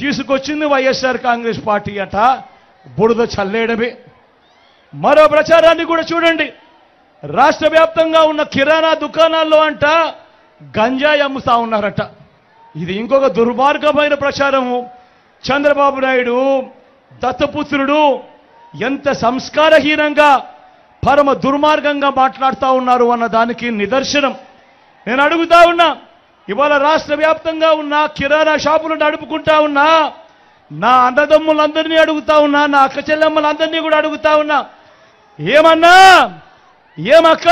తీసుకొచ్చింది వైఎస్ఆర్ కాంగ్రెస్ పార్టీ అట, బురద చల్లేయడమే. మరో ప్రచారాన్ని కూడా చూడండి. రాష్ట్ర వ్యాప్తంగా ఉన్న కిరాణా దుకాణాల్లో అంట గంజాయి అమ్ముతా ఉన్నారట. ఇది ఇంకొక దుర్మార్గమైన ప్రచారము. చంద్రబాబు నాయుడు దత్తపుత్రుడు ఎంత సంస్కారహీనంగా పరమ దుర్మార్గంగా మాట్లాడుతూ ఉన్నారు అన్న దానికి నిదర్శనం. నేను అడుగుతా ఉన్నా, ఇవాళ రాష్ట్ర వ్యాప్తంగా ఉన్న కిరాణా షాపులు నడుపుకుంటా ఉన్నా నా అన్నదమ్ములందరినీ అడుగుతా ఉన్నా, నా అక్క చెల్లెమ్మలందరినీ కూడా అడుగుతా ఉన్నా, ఏమన్నా ఏమక్క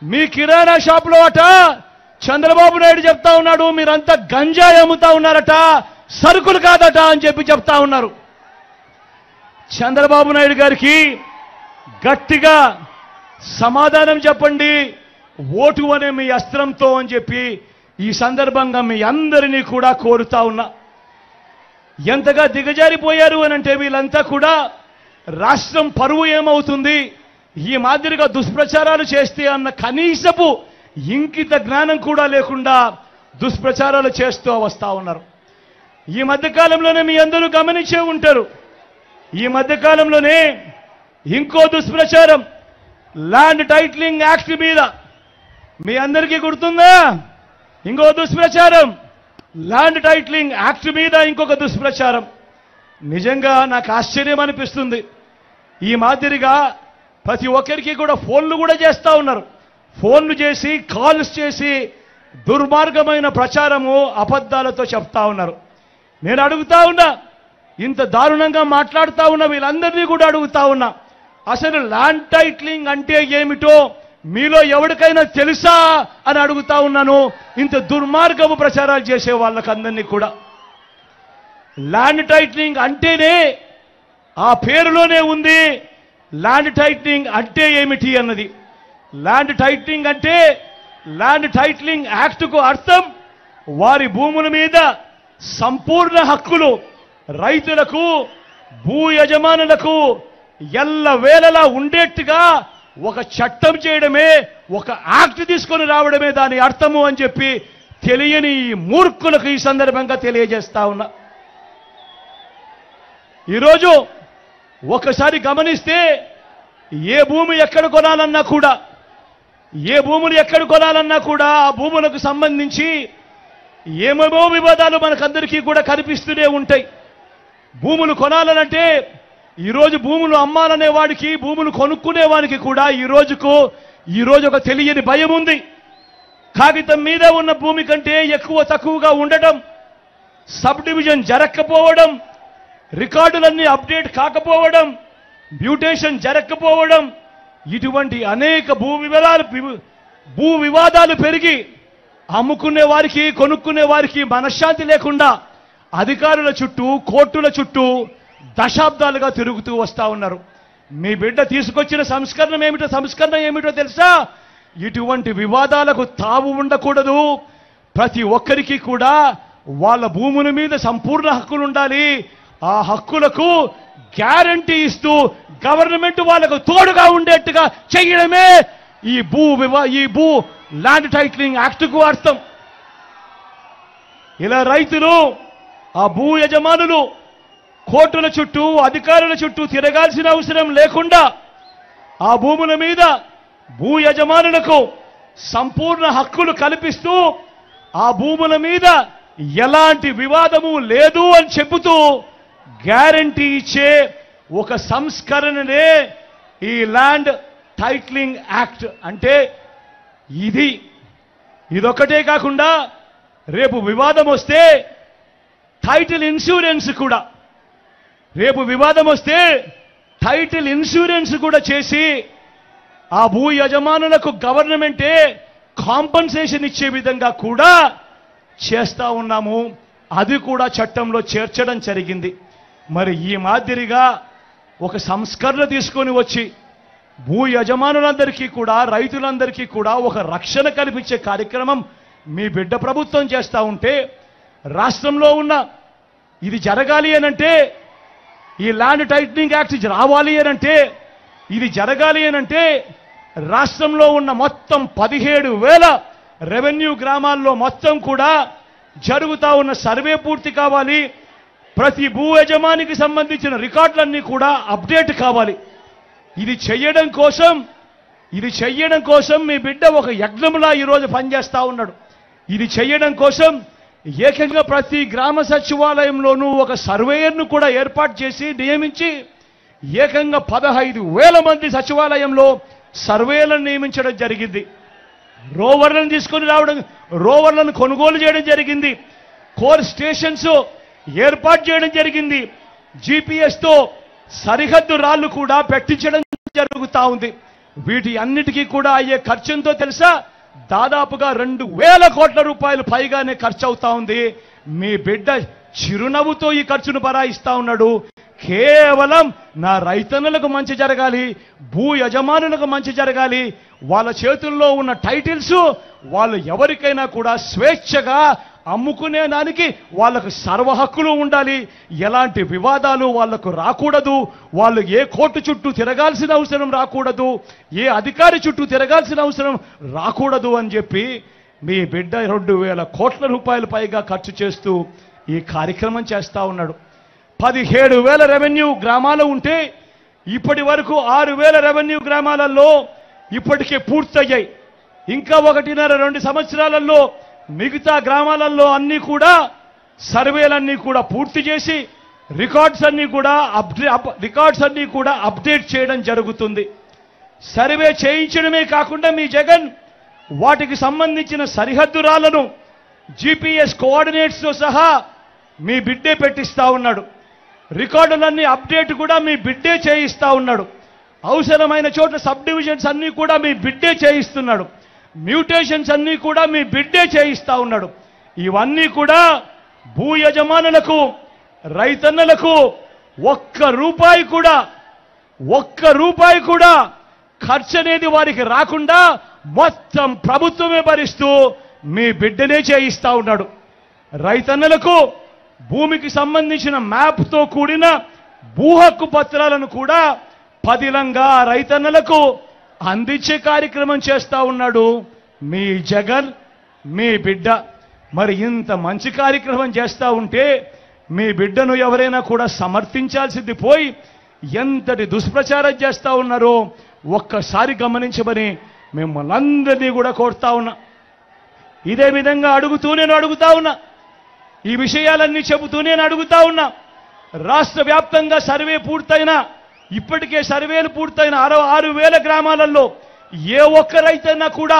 మీ కిరాణా షాపులో అట చంద్రబాబు నాయుడు చెప్తా ఉన్నాడు మీరంతా గంజాయి అమ్ముతా ఉన్నారట, సరుకులు కాదట అని చెప్పి చెప్తా ఉన్నారు. చంద్రబాబు నాయుడు గారికి గట్టిగా సమాధానం చెప్పండి ఓటు అనే మీ అస్త్రంతో అని చెప్పి ఈ సందర్భంగా మీ అందరినీ కూడా కోరుతా ఉన్నా. ఎంతగా దిగజారిపోయారు అని అంటే వీళ్ళంతా కూడా రాష్ట్రం పరువు ఏమవుతుంది, ఈ మాదిరిగా దుష్ప్రచారాలు చేస్తే అన్న కనీసపు ఇంకిత జ్ఞానం కూడా లేకుండా దుష్ప్రచారాలు చేస్తూ వస్తా ఉన్నారు. ఈ మధ్యకాలంలోనే మీ అందరూ గమనించే ఉంటారు, ఈ మధ్యకాలంలోనే ఇంకో దుష్ప్రచారం ల్యాండ్ టైటిలింగ్ యాక్ట్ మీద మీ అందరికీ గుర్తుందా? ఇంకో దుష్ప్రచారం ల్యాండ్ టైటిలింగ్ యాక్ట్ మీద ఇంకొక దుష్ప్రచారం. నిజంగా నాకు ఆశ్చర్యం అనిపిస్తుంది. ఈ మాదిరిగా ప్రతి ఒక్కరికి కూడా ఫోన్లు కూడా చేస్తూ ఉన్నారు. ఫోన్లు చేసి కాల్స్ చేసి దుర్మార్గమైన ప్రచారము అబద్ధాలతో చెప్తా ఉన్నారు. నేను అడుగుతా ఉన్నా, ఇంత దారుణంగా మాట్లాడుతూ ఉన్న వీళ్ళందరినీ కూడా అడుగుతా ఉన్నా, అసలు ల్యాండ్ టైటిలింగ్ అంటే ఏమిటో మీలో ఎవరికైనా తెలుసా అని అడుగుతా ఉన్నాను. ఇంత దుర్మార్గపు ప్రచారాలు చేసే వాళ్ళకందరినీ కూడా ల్యాండ్ టైటిలింగ్ అంటేనే ఆ పేరులోనే ఉంది ల్యాండ్ టైటిలింగ్ అంటే ఏమిటి అన్నది. ల్యాండ్ టైటిలింగ్ అంటే ల్యాండ్ టైటిలింగ్ యాక్ట్కు అర్థం వారి భూముల మీద సంపూర్ణ హక్కులు రైతులకు భూ యజమానులకు ఎల్లవేళలా ఉండేట్టుగా ఒక చట్టం చేయడమే, ఒక యాక్ట్ తీసుకొని రావడమే దాని అర్థము అని చెప్పి తెలియని ఈ మూర్ఖులకు ఈ సందర్భంగా తెలియజేస్తా ఉన్నా. ఈరోజు ఒకసారి గమనిస్తే ఏ భూమి ఎక్కడ కొనాలన్నా కూడా, ఏ భూములు ఎక్కడ కొనాలన్నా కూడా ఆ భూములకు సంబంధించి ఏమేమో వివాదాలు మనకందరికీ కూడా కనిపిస్తూనే ఉంటాయి. భూములు కొనాలనంటే ఈరోజు భూములు అమ్మాలనే వాడికి, భూములు కొనుక్కునే వానికి కూడా ఈరోజు ఒక తెలియని భయం ఉంది. కాగితం మీద ఉన్న భూమి కంటే ఎక్కువ తక్కువగా ఉండటం, సబ్ డివిజన్ జరగకపోవడం, రికార్డులన్నీ అప్డేట్ కాకపోవడం, మ్యూటేషన్ జరగకపోవడం, ఇటువంటి అనేక భూ వివాదాలు పెరిగి అమ్ముకునే వారికి కొనుక్కునే వారికి మనశ్శాంతి లేకుండా అధికారుల చుట్టూ కోర్టుల చుట్టూ దశాబ్దాలుగా తిరుగుతూ వస్తా ఉన్నారు. మీ బిడ్డ తీసుకొచ్చిన సంస్కరణ ఏమిటో తెలుసా? ఇటువంటి వివాదాలకు తావు ఉండకూడదు. ప్రతి ఒక్కరికి కూడా వాళ్ళ భూముల మీద సంపూర్ణ హక్కులు ఉండాలి. ఆ హక్కులకు గ్యారంటీ ఇస్తూ గవర్నమెంట్ వాళ్ళకు తోడుగా ఉండేట్టుగా చేయడమే ఈ భూ ల్యాండ్ టైటిలింగ్ యాక్ట్కు అర్థం. ఇలా రైతులు, ఆ భూ యజమానులు కోర్టుల చుట్టూ అధికారుల చుట్టూ తిరగాల్సిన అవసరం లేకుండా ఆ భూముల మీద భూ యజమానులకు సంపూర్ణ హక్కులు కల్పిస్తూ ఆ భూముల మీద ఎలాంటి వివాదము లేదు అని చెబుతూ గ్యారంటీ ఇచ్చే ఒక సంస్కరణనే ఈ ల్యాండ్ టైటిలింగ్ యాక్ట్. అంటే ఇదొక్కటే కాకుండా రేపు వివాదం వస్తే టైటిల్ ఇన్సూరెన్స్ కూడా, రేపు వివాదం వస్తే టైటిల్ ఇన్సూరెన్స్ కూడా చేసి ఆ భూ యజమానులకు గవర్నమెంటే కాంపన్సేషన్ ఇచ్చే విధంగా కూడా చేస్తా ఉన్నాము. అది కూడా చట్టంలో చేర్చడం జరిగింది. మరి ఈ మాదిరిగా ఒక సంస్కరణ తీసుకొని వచ్చి భూ యజమానులందరికీ కూడా రైతులందరికీ కూడా ఒక రక్షణ కల్పించే కార్యక్రమం మీ బిడ్డ ప్రభుత్వం చేస్తూ ఉంటే, రాష్ట్రంలో ఉన్న ఇది జరగాలి అనంటే, ఈ ల్యాండ్ టైటిలింగ్ యాక్ట్ రావాలి అనంటే, ఇది జరగాలి అనంటే రాష్ట్రంలో ఉన్న మొత్తం 17,000 రెవెన్యూ గ్రామాల్లో మొత్తం కూడా జరుగుతా ఉన్న సర్వే పూర్తి కావాలి. ప్రతి భూ యజమానికి సంబంధించిన రికార్డులన్నీ కూడా అప్డేట్ కావాలి. ఇది చెయ్యడం కోసం మీ బిడ్డ ఒక యజ్ఞంలా ఈరోజు పనిచేస్తా ఉన్నాడు. ఇది చెయ్యడం కోసం ఏకంగా ప్రతి గ్రామ సచివాలయంలోనూ ఒక సర్వేయర్ను కూడా ఏర్పాటు చేసి నియమించి ఏకంగా 15,000 మంది సచివాలయంలో సర్వేలను నియమించడం జరిగింది. రోవర్లను తీసుకొని రావడం, రోవర్లను కొనుగోలు చేయడం జరిగింది. కోర్ స్టేషన్స్ ఏర్పాటు చేయడం జరిగింది. జీపీఎస్తో సరిహద్దు రాళ్లు కూడా పెట్టించడం జరుగుతూ ఉంది. వీటి అన్నిటికీ కూడా అయ్యే ఖర్చుంతో తెలుసా? దాదాపుగా 2,000 కోట్ల రూపాయలు పైగానే ఖర్చు అవుతా ఉంది. మీ బిడ్డ చిరునవ్వుతో ఈ ఖర్చును భరాయిస్తా ఉన్నాడు. కేవలం నా రైతన్నలకు మంచి జరగాలి, భూ యజమానులకు మంచి జరగాలి, వాళ్ళ చేతుల్లో ఉన్న టైటిల్స్ వాళ్ళు ఎవరికైనా కూడా స్వేచ్ఛగా అమ్ముకునే దానికి వాళ్ళకు సర్వ హక్కులు ఉండాలి. ఎలాంటి వివాదాలు వాళ్లకు రాకూడదు. వాళ్ళు ఏ కోర్టు చుట్టూ తిరగాల్సిన అవసరం రాకూడదు, ఏ అధికారి చుట్టూ తిరగాల్సిన అవసరం రాకూడదు అని చెప్పి మీ బిడ్డ 2,000 కోట్ల రూపాయలు పైగా ఖర్చు చేస్తూ ఈ కార్యక్రమం చేస్తా ఉన్నాడు. 17,000 రెవెన్యూ గ్రామాలు ఉంటే ఇప్పటి వరకు 6,000 రెవెన్యూ గ్రామాలలో ఇప్పటికే పూర్తయ్యాయి. ఇంకా 1.5-2 సంవత్సరాలలో మిగతా గ్రామాలలో అన్నీ కూడా సర్వేలన్నీ కూడా పూర్తి చేసి రికార్డ్స్ అన్నీ కూడా అప్డేట్ చేయడం జరుగుతుంది. సర్వే చేయించడమే కాకుండా మీ జగన్ వాటికి సంబంధించిన సరిహద్దు రాళ్లను జీపీఎస్ కోఆర్డినేట్స్తో సహా మీ బిడ్డే పెట్టిస్తా ఉన్నాడు. రికార్డులన్నీ అప్డేట్ కూడా మీ బిడ్డే చేయిస్తా ఉన్నాడు. అవసరమైన చోట్ల సబ్ డివిజన్స్ అన్నీ కూడా మీ బిడ్డే చేయిస్తున్నాడు. మ్యూటేషన్స్ అన్నీ కూడా మీ బిడ్డే చేయిస్తా ఉన్నాడు. ఇవన్నీ కూడా భూ యజమానులకు, రైతన్నలకు ఒక్క రూపాయి కూడా ఖర్చు అనేది వారికి రాకుండా మొత్తం ప్రభుత్వమే భరిస్తూ మీ బిడ్డనే చేయిస్తా ఉన్నాడు. రైతన్నలకు భూమికి సంబంధించిన మ్యాప్తో కూడిన భూ హక్కు పత్రాలను కూడా పదిలంగా రైతన్నలకు అందించే కార్యక్రమం చేస్తా ఉన్నాడు మీ జగన్, మీ బిడ్డ. మరి ఇంత మంచి కార్యక్రమం చేస్తా ఉంటే మీ బిడ్డను ఎవరైనా కూడా సమర్థించాల్సింది పోయి ఎంతటి దుష్ప్రచారం చేస్తా ఉన్నారో ఒక్కసారి గమనించమని మిమ్మల్ని అందరినీ కూడా కోరుతా ఉన్నా. ఇదే విధంగా నేను అడుగుతా ఉన్నా, ఈ విషయాలన్నీ చెబుతూ నేను అడుగుతా ఉన్నా. రాష్ట్ర వ్యాప్తంగా సర్వే పూర్తయినా, ఇప్పటికే సర్వేలు పూర్తయిన 6,000 గ్రామాలలో ఏ ఒక్క రైతైనా కూడా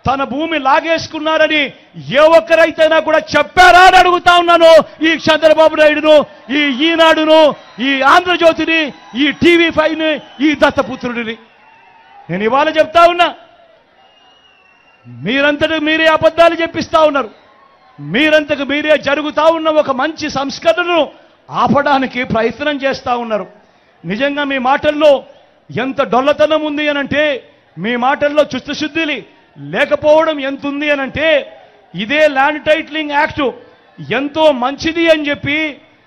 తన భూమి లాగేసుకున్నారని ఏ ఒక్క రైతైనా కూడా చెప్పారా అని అడుగుతా ఉన్నాను. ఈ చంద్రబాబు నాయుడును, ఈ ఈనాడును, ఈ ఆంధ్రజ్యోతిని, ఈ TV5ని, ఈ దత్తపుత్రుడిని నేను ఇవాళ చెప్తా ఉన్నా. మీరంతటి మీరే అబద్ధాలు చెప్పిస్తా ఉన్నారు. మీరంతకు మీరే జరుగుతా ఉన్న ఒక మంచి సంస్కరణను ఆపడానికి ప్రయత్నం చేస్తా ఉన్నారు. నిజంగా మీ మాటల్లో ఎంత డొల్లతనం ఉంది అనంటే, మీ మాటల్లో చిత్తశుద్ధి లేకపోవడం ఎంత ఉంది అనంటే, ఇదే ల్యాండ్ టైటిలింగ్ యాక్ట్ ఎంతో మంచిది అని చెప్పి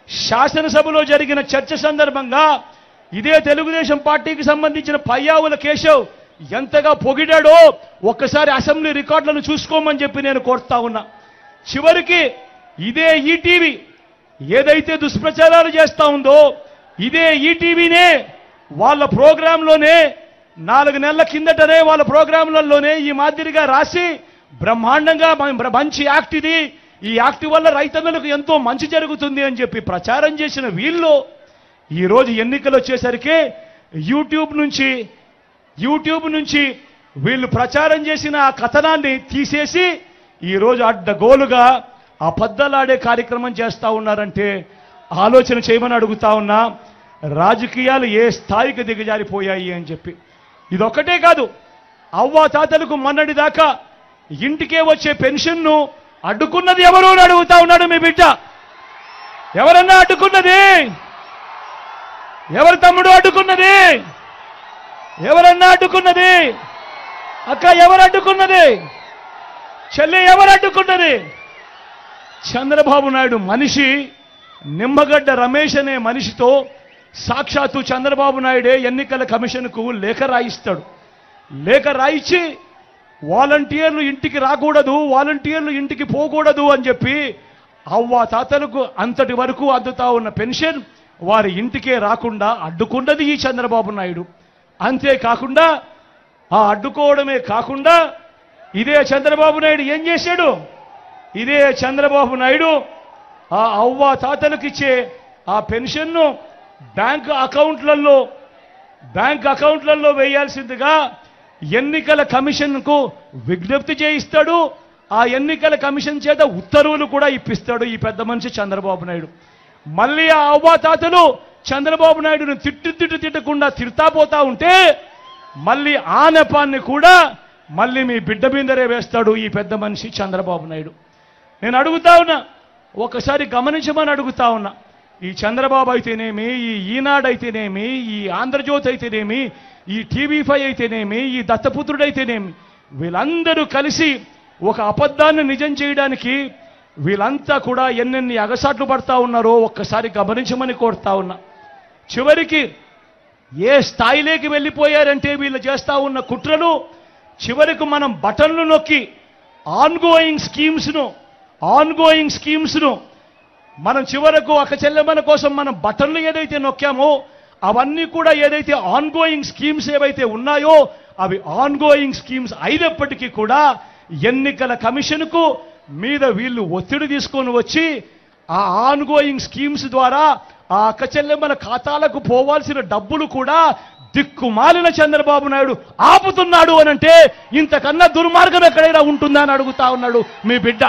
శాసనసభలో జరిగిన చర్చ సందర్భంగా ఇదే తెలుగుదేశం పార్టీకి సంబంధించిన పయ్యావుల కేశవ్ ఎంతగా పొగిడాడో ఒక్కసారి అసెంబ్లీ రికార్డులను చూసుకోమని చెప్పి నేను కోరుతా ఉన్నా. చివరికి ఇదే ఈటీవీ ఏదైతే దుష్ప్రచారాలు చేస్తా ఉందో, ఇదే ఈటీవీనే వాళ్ళ ప్రోగ్రాంలోనే 4 నెలల కిందటనే వాళ్ళ ప్రోగ్రాంలలోనే ఈ మాదిరిగా రాసి బ్రహ్మాండంగా మంచి యాక్ట్ ఇది, ఈ యాక్ట్ వల్ల రైతన్నలకు ఎంతో మంచి జరుగుతుంది అని చెప్పి ప్రచారం చేసిన వీళ్ళు ఈరోజు ఎన్నికలు వచ్చేసరికి యూట్యూబ్ నుంచి వీళ్ళు ప్రచారం చేసిన ఆ కథనాన్ని తీసేసి ఈరోజు అడ్డగోలుగా అబద్ధాలాడే కార్యక్రమం చేస్తా ఉన్నారంటే ఆలోచన చేయమని అడుగుతా ఉన్నా. రాజకీయాలు ఏ స్థాయికి దిగజారిపోయాయి అని చెప్పి. ఇదొక్కటే కాదు, అవ్వా తాతలకు మొన్నటి దాకా ఇంటికే వచ్చే పెన్షన్ను అడ్డుకున్నది ఎవరు అని అడుగుతా ఉన్నాడు మీ బిడ్డ. ఎవరన్నా అడ్డుకున్నది? ఎవరు తమ్ముడు అడ్డుకున్నది? ఎవరన్నా అడ్డుకున్నది? అక్క ఎవరు అడ్డుకున్నది? చెల్లి ఎవరు అడ్డుకున్నది? చంద్రబాబు నాయుడు మనిషి, నిమ్మగడ్డ రమేష్ అనే మనిషితో సాక్షాత్తు చంద్రబాబు నాయుడే ఎన్నికల కమిషన్కు లేఖ రాయిస్తాడు. లేఖ రాయించి వాలంటీర్లు ఇంటికి రాకూడదు, వాలంటీర్లు ఇంటికి పోకూడదు అని చెప్పి అవ్వ తాతలకు అంతటి వరకు అందుతా ఉన్న పెన్షన్ వారి ఇంటికే రాకుండా అడ్డుకున్నది ఈ చంద్రబాబు నాయుడు. అంతేకాకుండా ఆ అడ్డుకోవడమే కాకుండా ఇదే చంద్రబాబు నాయుడు ఏం చేశాడు? ఇదే చంద్రబాబు నాయుడు ఆ అవ్వ తాతలకు ఇచ్చే ఆ పెన్షన్ను బ్యాంక్ అకౌంట్లలో వేయాల్సిందిగా ఎన్నికల కమిషన్కు విజ్ఞప్తి చేయిస్తాడు. ఆ ఎన్నికల కమిషన్ చేత ఉత్తర్వులు కూడా ఇప్పిస్తాడు ఈ పెద్ద మనిషి చంద్రబాబు నాయుడు. మళ్ళీ ఆ అవ్వాతాతలు చంద్రబాబు నాయుడును తిట్టకుండా తిడతా పోతా ఉంటే మళ్ళీ ఆ నెపాన్ని కూడా మళ్ళీ మీ బిడ్డ మీదరే వేస్తాడు ఈ పెద్ద మనిషి చంద్రబాబు నాయుడు. నేను అడుగుతా ఉన్నా, ఒకసారి గమనించమని అడుగుతా ఉన్నా. ఈ చంద్రబాబు అయితేనేమి, ఈ ఈనాడు అయితేనేమి, ఈ ఆంధ్రజ్యోతి అయితేనేమి, ఈ టీవీ5 అయితేనేమి, ఈ దత్తపుత్రుడైతేనేమి, వీళ్ళందరూ కలిసి ఒక అబద్ధాన్ని నిజం చేయడానికి వీళ్ళంతా కూడా ఎన్నెన్ని అగసాట్లు పడతా ఉన్నారో ఒక్కసారి గమనించమని కోరుతా ఉన్నా. చివరికి ఏ స్థాయిలోకి వెళ్ళిపోయారంటే వీళ్ళు చేస్తా ఉన్న కుట్రలు, చివరికి మనం బటన్లు నొక్కి ఆన్గోయింగ్ స్కీమ్స్ను మనం చివరకు ఒక చెల్లెమ్మల కోసం మనం బటన్లు ఏదైతే నొక్కామో అవన్నీ కూడా ఏదైతే ఆన్గోయింగ్ స్కీమ్స్ ఏవైతే ఉన్నాయో అవి ఆన్గోయింగ్ స్కీమ్స్ అయినప్పటికీ కూడా ఎన్నికల కమిషన్కు మీద వీళ్ళు ఒత్తిడి తీసుకొని వచ్చి ఆ ఆన్గోయింగ్ స్కీమ్స్ ద్వారా ఆ అక్క చెల్లెమ్మల ఖాతాలకు పోవాల్సిన డబ్బులు కూడా దిక్కుమాలిన చంద్రబాబు నాయుడు ఆపుతున్నాడు అనంటే ఇంతకన్నా దుర్మార్గం ఎక్కడైనా ఉంటుందా అని అడుగుతా ఉన్నాడు మీ బిడ్డ.